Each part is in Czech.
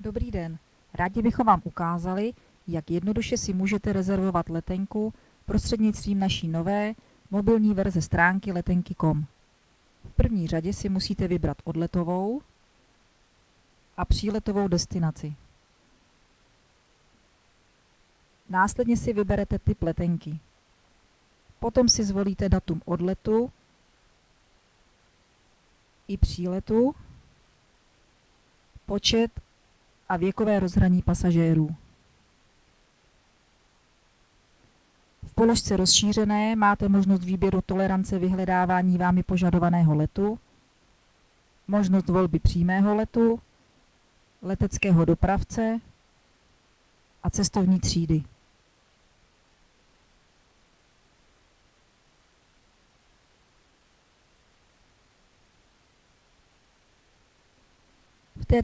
Dobrý den, rádi bychom vám ukázali, jak jednoduše si můžete rezervovat letenku prostřednictvím naší nové mobilní verze stránky letenky.com. V první řadě si musíte vybrat odletovou a příletovou destinaci. Následně si vyberete typ letenky. Potom si zvolíte datum odletu i příletu, počet a věkové rozhraní pasažérů. V položce rozšířené máte možnost výběru tolerance vyhledávání vámi požadovaného letu, možnost volby přímého letu, leteckého dopravce a cestovní třídy. V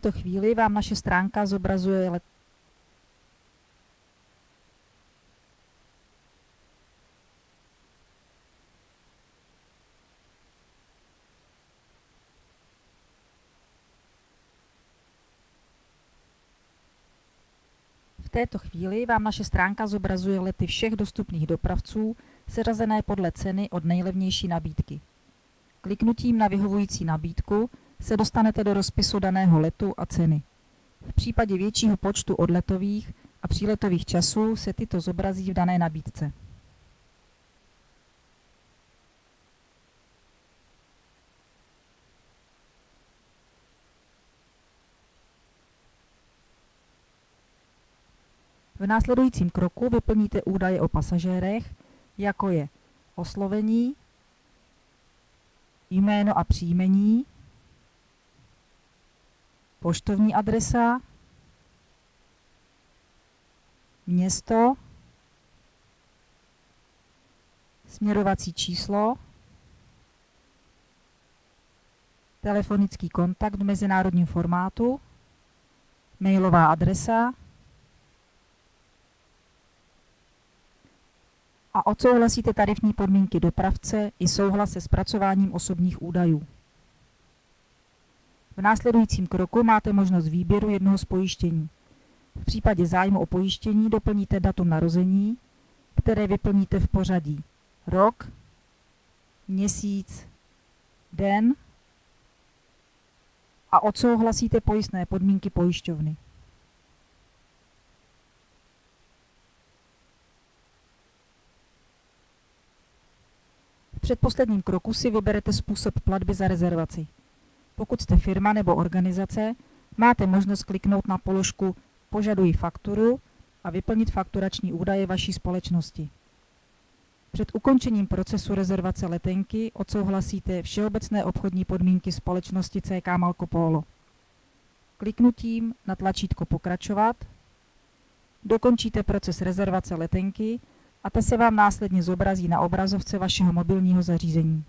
této chvíli vám naše stránka zobrazuje lety všech dostupných dopravců seřazené podle ceny od nejlevnější nabídky. Kliknutím na vyhovující nabídku se dostanete do rozpisu daného letu a ceny. V případě většího počtu odletových a příletových časů se tyto zobrazí v dané nabídce. V následujícím kroku vyplníte údaje o pasažérech, jako je oslovení, jméno a příjmení, poštovní adresa, město, směrovací číslo, telefonický kontakt v mezinárodním formátu, mailová adresa a odsouhlasíte tarifní podmínky dopravce i souhlas se zpracováním osobních údajů. V následujícím kroku máte možnost výběru jednoho z pojištění. V případě zájmu o pojištění doplníte datum narození, které vyplníte v pořadí rok, měsíc, den a odsouhlasíte pojistné podmínky pojišťovny. V předposledním kroku si vyberete způsob platby za rezervaci. Pokud jste firma nebo organizace, máte možnost kliknout na položku Požaduji fakturu a vyplnit fakturační údaje vaší společnosti. Před ukončením procesu rezervace letenky odsouhlasíte všeobecné obchodní podmínky společnosti CK Marco Polo. Kliknutím na tlačítko Pokračovat dokončíte proces rezervace letenky a ta se vám následně zobrazí na obrazovce vašeho mobilního zařízení.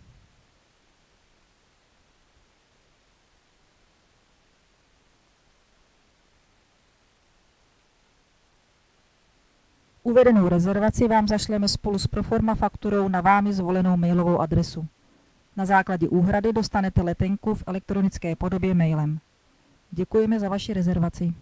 Uvedenou rezervaci vám zašleme spolu s proforma fakturou na vámi zvolenou mailovou adresu. Na základě úhrady dostanete letenku v elektronické podobě mailem. Děkujeme za vaši rezervaci.